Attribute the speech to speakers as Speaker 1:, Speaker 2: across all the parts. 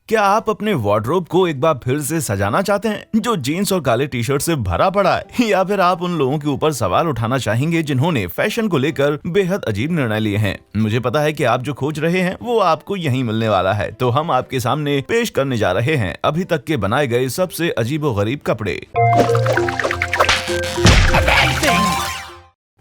Speaker 1: क्या आप अपने वार्डरोब को एक बार फिर से सजाना चाहते हैं जो जीन्स और काले टी शर्ट से भरा पड़ा है, या फिर आप उन लोगों के ऊपर सवाल उठाना चाहेंगे जिन्होंने फैशन को लेकर बेहद अजीब निर्णय लिए हैं? मुझे पता है कि आप जो खोज रहे हैं वो आपको यहीं मिलने वाला है, तो हम आपके सामने पेश करने जा रहे हैं अभी तक के बनाए गए सबसे अजीबोगरीब कपड़े।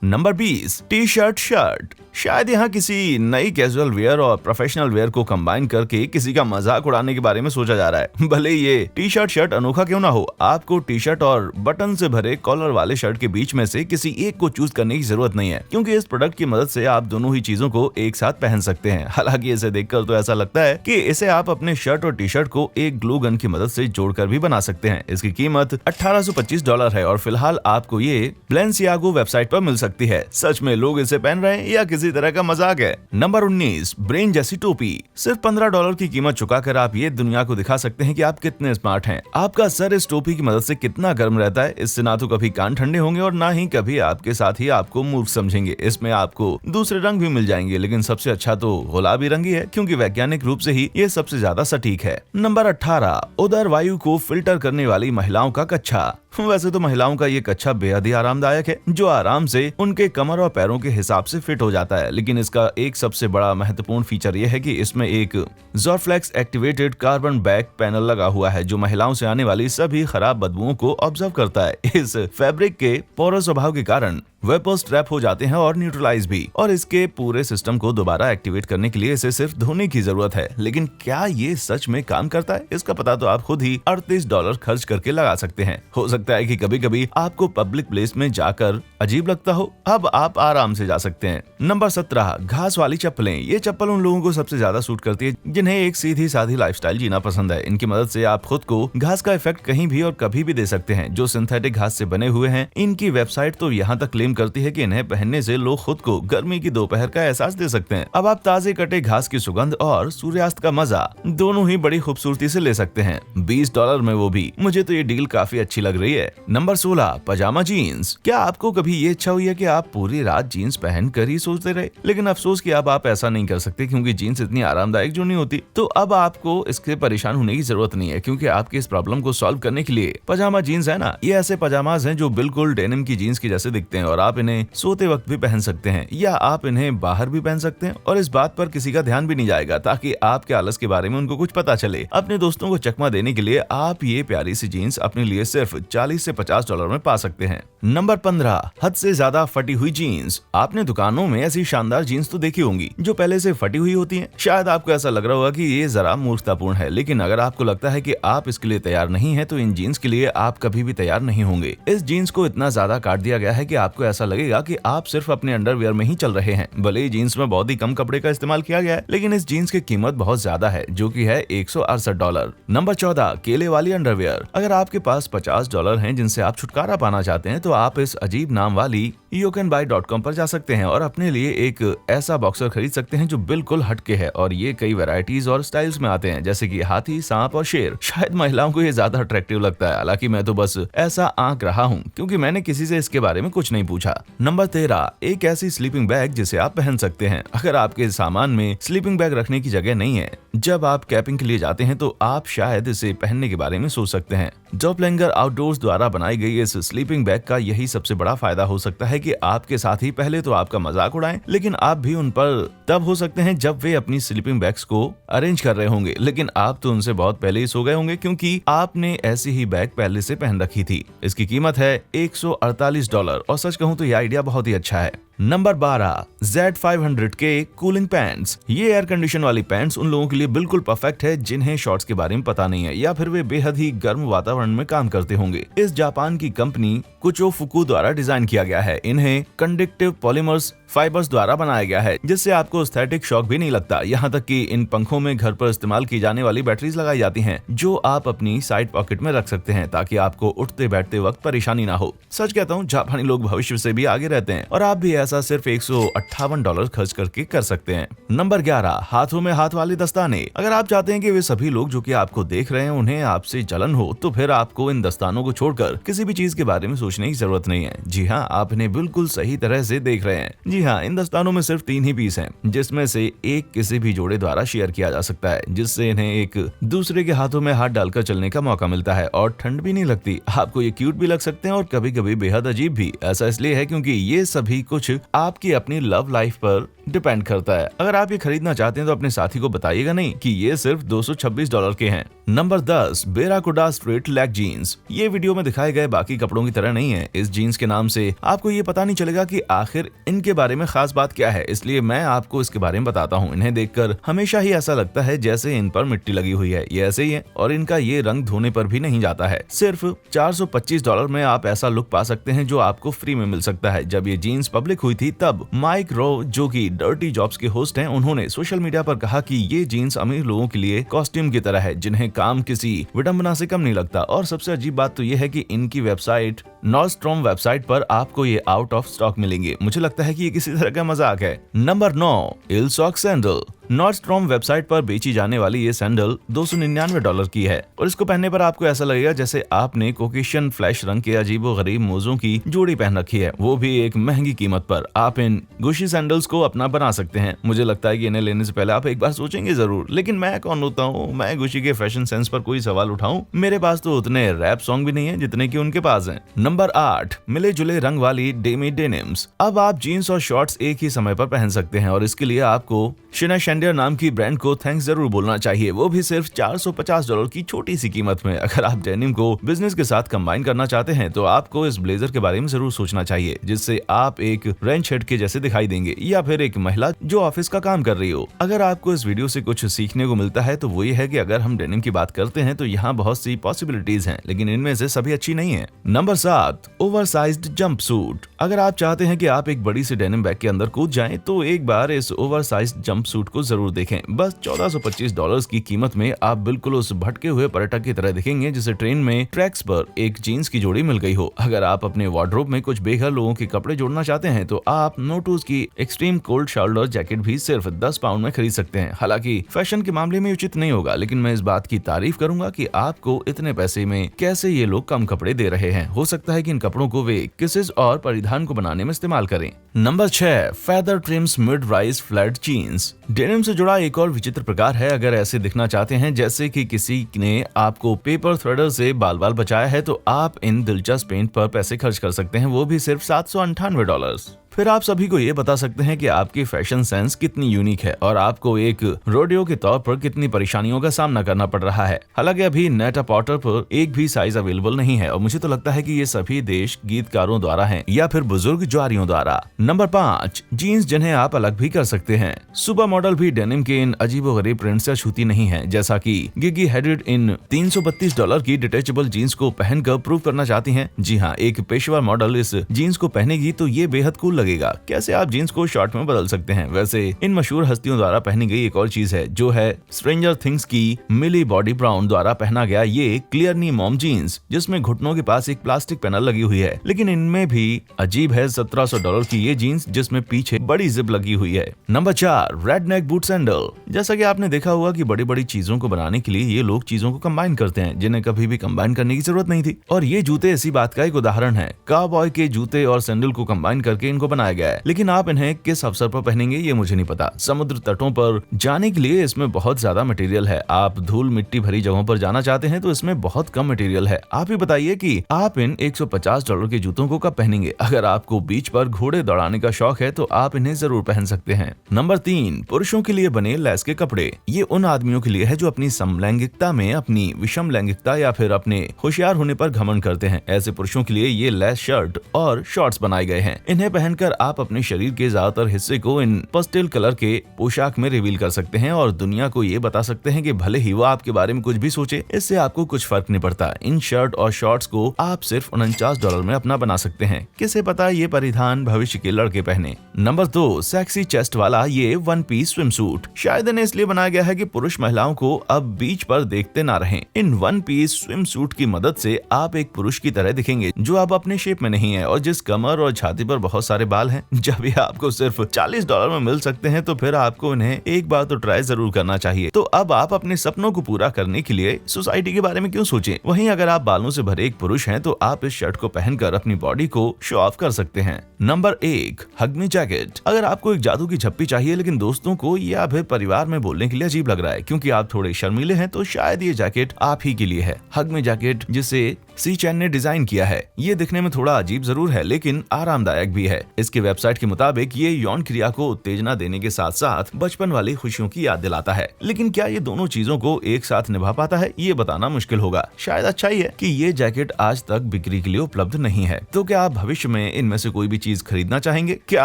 Speaker 1: Number 20, T shirt shirt. शायद यहाँ किसी नई कैजुअल वेयर और प्रोफेशनल वेयर को कंबाइन करके किसी का मजाक उड़ाने के बारे में सोचा जा रहा है। भले ये टी शर्ट शर्ट अनोखा क्यों ना हो, आपको टी शर्ट और बटन से भरे कॉलर वाले शर्ट के बीच में से किसी एक को चूज करने की जरूरत नहीं है, क्योंकि इस प्रोडक्ट की मदद से आप दोनों ही चीजों को एक साथ पहन सकते हैं। हालांकि इसे देखकर तो ऐसा लगता है कि इसे आप अपने शर्ट और टी शर्ट को एक ग्लू गन की मदद से जोड़कर भी बना सकते हैं। इसकी कीमत $1825 है और फिलहाल आपको ये Balenciaga वेबसाइट पर मिल सकती है। सच में लोग इसे पहन रहे हैं या किसी तरह का मजाक है? नंबर 19, ब्रेन जैसी टोपी। सिर्फ $15 की कीमत चुकाकर आप ये दुनिया को दिखा सकते हैं कि आप कितने स्मार्ट हैं। आपका सर इस टोपी की मदद से कितना गर्म रहता है, इससे ना तो कभी कान ठंडे होंगे और ना ही कभी आपके साथ ही आपको मूर्ख समझेंगे। इसमें आपको दूसरे रंग भी मिल जाएंगे, लेकिन सबसे अच्छा तो गुलाबी रंग ही है, क्योंकि वैज्ञानिक रूप से ही ये सबसे ज्यादा सटीक है। नंबर 18, उदर वायु को फिल्टर करने वाली महिलाओं का कच्छा। वैसे तो महिलाओं का ये कच्छा बेहद ही आरामदायक है, जो आराम से उनके कमर और पैरों के हिसाब से फिट हो जाता है। लेकिन इसका एक सबसे बड़ा महत्वपूर्ण फीचर ये है कि इसमें एक ज़ोरफ्लेक्स एक्टिवेटेड कार्बन बैक पैनल लगा हुआ है, जो महिलाओं से आने वाली सभी खराब बदबुओं को ऑब्जर्व करता है। इस फैब्रिक के पोरस स्वभाव के कारण वेपर्स ट्रैप हो जाते हैं और न्यूट्रलाइज भी, और इसके पूरे सिस्टम को दोबारा एक्टिवेट करने के लिए इसे सिर्फ धोने की जरूरत है। लेकिन क्या ये सच में काम करता है, इसका पता तो आप खुद ही $38 खर्च करके लगा सकते हैं। हो सकता है कि कभी कभी आपको पब्लिक प्लेस में जाकर अजीब लगता हो, अब आप आराम से जा सकते हैं। नंबर 17, घास वाली चप्पलें। ये चप्पल उन लोगों को सबसे ज्यादा सूट करती है जिन्हें एक सीधी साधी लाइफस्टाइल जीना पसंद है। इनकी मदद से आप खुद को घास का इफेक्ट कहीं भी और कभी भी दे सकते हैं। जो सिंथेटिक घास से बने हुए हैं, इनकी वेबसाइट तो यहाँ तक क्लेम करती है कि इन्हें पहनने से लोग खुद को गर्मी की दोपहर का एहसास दे सकते हैं। अब आप ताजे कटे घास की सुगंध और सूर्यास्त का मजा दोनों ही बड़ी खूबसूरती से ले सकते हैं, $20 में वो भी। मुझे तो ये डील काफी अच्छी लग रही है। नंबर 16, पजामा जीन्स। क्या आपको कभी ये इच्छा हुई है कि आप पूरी रात जीन्स पहन कर ही सोते रहे? लेकिन अफसोस कि अब आप ऐसा नहीं कर सकते, क्योंकि जीन्स इतनी आरामदायक जो नहीं होती। तो अब आपको इसके परेशान होने की जरूरत नहीं है, क्योंकि आपके इस प्रॉब्लम को सॉल्व करने के लिए पजामा जीन्स है ना, ये ऐसे पजामाज हैं जो बिल्कुल डेनिम की जीन्स की जैसे दिखते हैं, और आप इन्हें सोते वक्त भी पहन सकते हैं या आप इन्हें बाहर भी पहन सकते हैं, और इस बात पर किसी का ध्यान भी नहीं जाएगा, ताकि आपके आलस के बारे में उनको कुछ पता चले। अपने दोस्तों को चकमा देने के लिए आप ये प्यारी सी जीन्स अपने लिए सिर्फ $40 से $50 में पा सकते हैं। नंबर 15, हद से ज्यादा फटी हुई जीन्स। आपने दुकानों में ऐसी शानदार जीन्स तो देखी होंगी जो पहले से फटी हुई होती हैं। शायद आपको ऐसा लग रहा होगा कि ये जरा मूर्खतापूर्ण है, लेकिन अगर आपको लगता है कि आप इसके लिए तैयार नहीं है, तो इन जीन्स के लिए आप कभी भी तैयार नहीं होंगे। इस जीन्स को इतना ज्यादा काट दिया गया है कि आपको ऐसा लगेगा कि आप सिर्फ अपने अंडरवियर में ही चल रहे हैं। भले ही जीन्स में बहुत ही कम कपड़े का इस्तेमाल किया गया है, लेकिन इस जीन्स की कीमत बहुत ज्यादा है, जो कि है $168। नंबर 14, केले वाली अंडरवियर। अगर आपके पास $50 हैं जिनसे आप छुटकारा पाना चाहते हैं, तो आप इस अजीब नाम वाली youcanbuy.com पर जा सकते हैं और अपने लिए एक ऐसा बॉक्सर खरीद सकते हैं जो बिल्कुल हटके है, और ये कई वैरायटीज और स्टाइल्स में आते हैं, जैसे कि हाथी, सांप और शेर। शायद महिलाओं को ये ज्यादा अट्रैक्टिव लगता है, हालांकि मैं तो बस ऐसा आंक रहा हूँ, क्योंकि मैंने किसी से इसके बारे में कुछ नहीं पूछा। नंबर 13, एक ऐसी स्लीपिंग बैग जिसे आप पहन सकते हैं। अगर आपके सामान में स्लीपिंग बैग रखने की जगह नहीं है जब आप कैंपिंग के लिए जाते हैं, तो आप शायद इसे पहनने के बारे में सोच सकते हैं। डॉपलैंगर आउटडोर्स द्वारा बनाई गई इस स्लीपिंग बैग का यही सबसे बड़ा फायदा हो सकता है कि आपके साथ ही पहले तो आपका मजाक उड़ाएं, लेकिन आप भी उन पर तब हो सकते हैं जब वे अपनी स्लीपिंग बैग्स को अरेंज कर रहे होंगे। लेकिन आप तो उनसे बहुत पहले ही सो गए होंगे, क्योंकि आपने ऐसी ही बैग पहले से पहन रखी थी। इसकी कीमत है $148, और सच कहूँ तो यह आइडिया बहुत ही अच्छा है। नंबर 12, Z500 के कूलिंग पैंट्स। ये एयर कंडीशन वाली पैंट्स उन लोगों के लिए बिल्कुल परफेक्ट है जिन्हें शॉर्ट्स के बारे में पता नहीं है, या फिर वे बेहद ही गर्म वातावरण में काम करते होंगे। इस जापान की कंपनी कुचो फुकू द्वारा डिजाइन किया गया है। इन्हें कंडक्टिव पॉलीमर्स फाइबर्स द्वारा बनाया गया है, जिससे आपको स्थैटिक शॉक भी नहीं लगता। यहाँ तक कि इन पंखों में घर पर इस्तेमाल की जाने वाली बैटरीज लगाई जाती हैं, जो आप अपनी साइड पॉकेट में रख सकते हैं, ताकि आपको उठते बैठते वक्त परेशानी ना हो। सच कहता हूँ, जापानी लोग भविष्य से भी आगे रहते हैं, और आप भी ऐसा सिर्फ $158 खर्च करके कर सकते हैं। नंबर 11, हाथों में हाथ वाले दस्ताने। अगर आप चाहते हैं कि वे सभी लोग जो कि आपको देख रहे हैं उन्हें आपसे जलन हो, तो फिर आपको इन दस्तानों को छोड़कर किसी भी चीज के बारे में सोचने की जरूरत नहीं है। जी हाँ, आप इन्हें बिल्कुल सही तरह से देख रहे हैं। जी हाँ, इन दस्तानों में सिर्फ 3 ही पीस हैं, जिसमें से एक किसी भी जोड़े द्वारा शेयर किया जा सकता है, जिससे इन्हें एक दूसरे के हाथों में हाथ डालकर चलने का मौका मिलता है और ठंड भी नहीं लगती। आपको ये क्यूट भी लग सकते हैं और कभी कभी बेहद अजीब भी। ऐसा इसलिए है क्योंकि ये सभी कुछ आपकी अपनी लव लाइफ पर डिपेंड करता है। अगर आप ये खरीदना चाहते हैं तो अपने साथी को बताइएगा नहीं कि ये सिर्फ $226 के हैं। Number 10, barracuda straight leg jeans. ये वीडियो में दिखाए गए बाकी कपड़ों की तरह नहीं है। इस जीन्स के नाम से आपको ये पता नहीं चलेगा कि आखिर इनके बारे में खास बात क्या है, इसलिए मैं आपको इसके बारे में बताता हूँ। इन्हें देखकर हमेशा ही ऐसा लगता है जैसे इन पर मिट्टी लगी हुई है। ये ऐसे ही है और इनका ये रंग धोने पर भी नहीं जाता है। सिर्फ $425 में आप ऐसा लुक पा सकते हैं जो आपको फ्री में मिल सकता है। जब ये जीन्स पब्लिक हुई थी तब माइक रो, जो कि डर्टी जॉब्स के होस्ट हैं, उन्होंने सोशल मीडिया पर कहा कि ये जीन्स अमीर लोगों के लिए कॉस्ट्यूम की तरह है, जिन्हें काम किसी विडंबना से कम नहीं लगता। और सबसे अजीब बात तो ये है कि इनकी वेबसाइट नॉर्डस्ट्रॉम वेबसाइट पर आपको ये आउट ऑफ स्टॉक मिलेंगे। मुझे लगता है कि ये किसी तरह का मजाक है। नंबर 9, इलसॉक सैंडल। नॉर्डस्ट्रॉम वेबसाइट पर बेची जाने वाली ये सैंडल $299 की है और इसको पहनने पर आपको ऐसा लगेगा जैसे आपने कोकेशियन फ्लैश रंग के अजीबोगरीब मोज़ों की जोड़ी पहन रखी है, वो भी एक महंगी कीमत पर। आप इन गुशी सैंडल्स को अपना बना सकते हैं। मुझे लगता है कि इन्हें लेने से पहले आप एक बार सोचेंगे जरूर, लेकिन मैं कौन होता हूँ मैं गुशी के फैशन सेंस पर कोई सवाल उठाऊं? मेरे पास तो उतने रैप सॉन्ग भी नहीं है जितने की उनके पास हैं। नंबर 8, मिले जुले रंग वाली डेमी डेनिम्स। अब आप जीन्स और शॉर्ट्स एक ही समय पर पहन सकते हैं और इसके लिए आपको शिना शेंडियर नाम की ब्रांड को थैंक्स जरूर बोलना चाहिए, वो भी सिर्फ $450 की छोटी सी कीमत में। अगर आप डेनिम को बिजनेस के साथ कंबाइन करना चाहते हैं तो आपको इस ब्लेजर के बारे में जरूर सोचना चाहिए, जिससे आप एक रेंच हेड के जैसे दिखाई देंगे या फिर एक महिला जो ऑफिस का काम कर रही हो। अगर आपको इस वीडियो से कुछ सीखने को मिलता है तो वो ये है कि अगर हम डेनिम की बात करते हैं तो यहाँ बहुत सी पॉसिबिलिटीज हैं, लेकिन इनमें से सभी अच्छी नहीं है। Number 7, oversized jump suit. अगर आप चाहते हैं कि आप एक बड़ी सी डेनिम बैग के अंदर कूद जाएं तो एक बार इस ओवरसाइज्ड जंप सूट को जरूर देखें। बस $1425 की कीमत में आप बिल्कुल उस भटके हुए पर्यटक की तरह दिखेंगे जिसे ट्रेन में ट्रैक्स पर एक जीन्स की जोड़ी मिल गई हो। अगर आप अपने वार्डरोब में कुछ बेघर लोगों के कपड़े जोड़ना चाहते हैं तो आप नोटूज की एक्सट्रीम कोल्ड शोल्डर जैकेट भी सिर्फ £10 में खरीद सकते हैं। हालांकि फैशन के मामले में उचित नहीं होगा, लेकिन मैं इस बात की तारीफ करूंगा कि आपको इतने पैसे में कैसे ये लोग कम कपड़े दे रहे हैं। हो सकता है कि इन कपड़ों को वे किसेस और परिधान को बनाने में इस्तेमाल करें। Number 6, feather trims mid rise flat jeans. Denim से जुड़ा एक और विचित्र प्रकार है। अगर ऐसे दिखना चाहते हैं जैसे कि किसी ने आपको पेपर थ्रेडर से बाल बचाया है तो आप इन दिलचस्प पेंट पर पैसे खर्च कर सकते हैं, वो भी सिर्फ $798। फिर आप सभी को ये बता सकते हैं कि आपकी फैशन सेंस कितनी यूनिक है और आपको एक रोडियो के तौर पर कितनी परेशानियों का सामना करना पड़ रहा है। हालांकि अभी नेट पॉटर पर एक भी साइज अवेलेबल नहीं है और मुझे तो लगता है कि ये सभी देश गीतकारों द्वारा हैं या फिर बुजुर्ग ज्वारियों द्वारा। नंबर 5, जीन्स जिन्हें आप अलग भी कर सकते हैं। सुपर मॉडल भी डेनिम के इन अजीबोगरीब प्रिंट से छूती नहीं है। जैसा कि गिगी हेडिड इन $332 की डिटेचेबल जीन्स को पहनकर प्रूव करना चाहती हैं। जी हाँ, एक पेशेवर मॉडल इस जीन्स को पहनेगी तो ये बेहद कूल लगेगा। कैसे आप जीन्स को शॉर्ट में बदल सकते हैं। वैसे इन मशहूर हस्तियों द्वारा पहनी गई एक और चीज है जो है स्ट्रेंजर थिंग्स की मिली बॉडी ब्राउन द्वारा पहना गया ये क्लियरनी मॉम जीन्स, जिसमें घुटनों के पास एक प्लास्टिक पैनल लगी हुई है। लेकिन इनमें भी अजीब है $1700 की ये जीन्स जिसमें पीछे बड़ी जिप लगी हुई है। नंबर 4, रेड नेक बूट सैंडल। जैसा कि आपने देखा होगा कि बड़ी बड़ी चीजों को बनाने के लिए ये लोग चीजों को कंबाइन करते हैं जिन्हें कभी भी कंबाइन करने की जरूरत नहीं थी, और ये जूते इसी बात का एक उदाहरण है। काउबॉय के जूते और सैंडल को कंबाइन करके इनको बनाया गया है, लेकिन आप इन्हें किस अवसर पर पहनेंगे ये मुझे नहीं पता। समुद्र तटों पर जाने के लिए इसमें बहुत ज्यादा मटेरियल है। आप धूल मिट्टी भरी जगहों पर जाना चाहते हैं तो इसमें बहुत कम मटेरियल है। आप ही बताइए कि आप इन $150 के जूतों को कब पहनेंगे। अगर आपको बीच पर घोड़े दौड़ाने का शौक है तो आप इन्हें जरूर पहन सकते हैं। नंबर 3, पुरुषों के लिए बने लेस के कपड़े। ये उन आदमियों के लिए है जो अपनी समलैंगिकता में अपनी विषम लैंगिकता या फिर अपने होशियार होने पर घमंड करते हैं। ऐसे पुरुषों के लिए ये लेस शर्ट और शॉर्ट्स बनाए गए हैं। इन्हें पहनकर आप अपने शरीर के ज्यादातर हिस्से को इन पस्टेल कलर के पोशाक में रिवील कर सकते हैं और दुनिया को ये बता सकते हैं कि भले ही वो आपके बारे में कुछ भी सोचे, इससे आपको कुछ फर्क नहीं पड़ता। इन शर्ट और शॉर्ट्स को आप सिर्फ $49 में अपना बना सकते हैं। किसे पता ये परिधान भविष्य के लड़के पहने। नंबर 2, सेक्सी चेस्ट वाला ये वन पीस स्विम सूट। शायद इन्हें इसलिए बनाया गया है कि पुरुष महिलाओं को अब बीच पर देखते ना रहें। In one piece swim suit की मदद से आप एक पुरुष की तरह दिखेंगे जो अब अपने शेप में नहीं है और जिस कमर और छाती पर बहुत सारे बाल हैं। जब ये आपको सिर्फ $40 में मिल सकते हैं तो फिर आपको इन्हें एक बार तो ट्राई जरूर करना चाहिए। तो अब आप अपने सपनों को पूरा करने के लिए सोसाइटी के बारे में क्यों सोचें? वहीं अगर आप बालों से भरे एक पुरुष हैं तो आप इस शर्ट को पहनकर अपनी बॉडी को शो ऑफ कर सकते हैं। नंबर 1, हग मी जैकेट। अगर आपको एक जादू की झप्पी चाहिए लेकिन दोस्तों को या फिर परिवार में बोलने के लिए अजीब लग रहा है क्योंकि आप थोड़े शर्मीले हैं, तो शायद ये जैकेट आप ही के लिए है। हग मी जैकेट, जिसे सी चैन ने डिजाइन किया है, ये दिखने में थोड़ा अजीब जरूर है लेकिन आरामदायक भी है। इसकी वेबसाइट के मुताबिक ये यौन क्रिया को उत्तेजना देने के साथ साथ बचपन वाली खुशियों की याद दिलाता है। लेकिन क्या ये दोनों चीजों को एक साथ निभा पाता है, ये बताना मुश्किल होगा। शायद अच्छा ही है कि ये जैकेट आज तक बिक्री के लिए उपलब्ध नहीं है। तो क्या आप भविष्य में इनमें से कोई भी चीज खरीदना चाहेंगे? क्या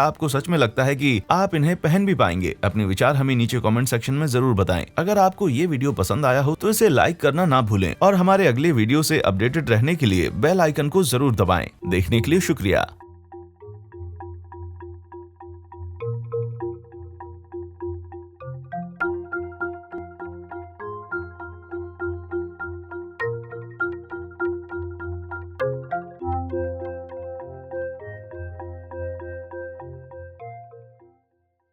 Speaker 1: आपको सच में लगता है कि आप इन्हें पहन भी पाएंगे? अपने विचार हमें नीचे कमेंट सेक्शन में जरूर बताएं। अगर आपको ये वीडियो पसंद आया हो तो इसे लाइक करना ना भूलें और हमारे अगले वीडियो से अपडेटेड रहने के लिए बेल आइकन को जरूर दबाएं। देखने के लिए शुक्रिया।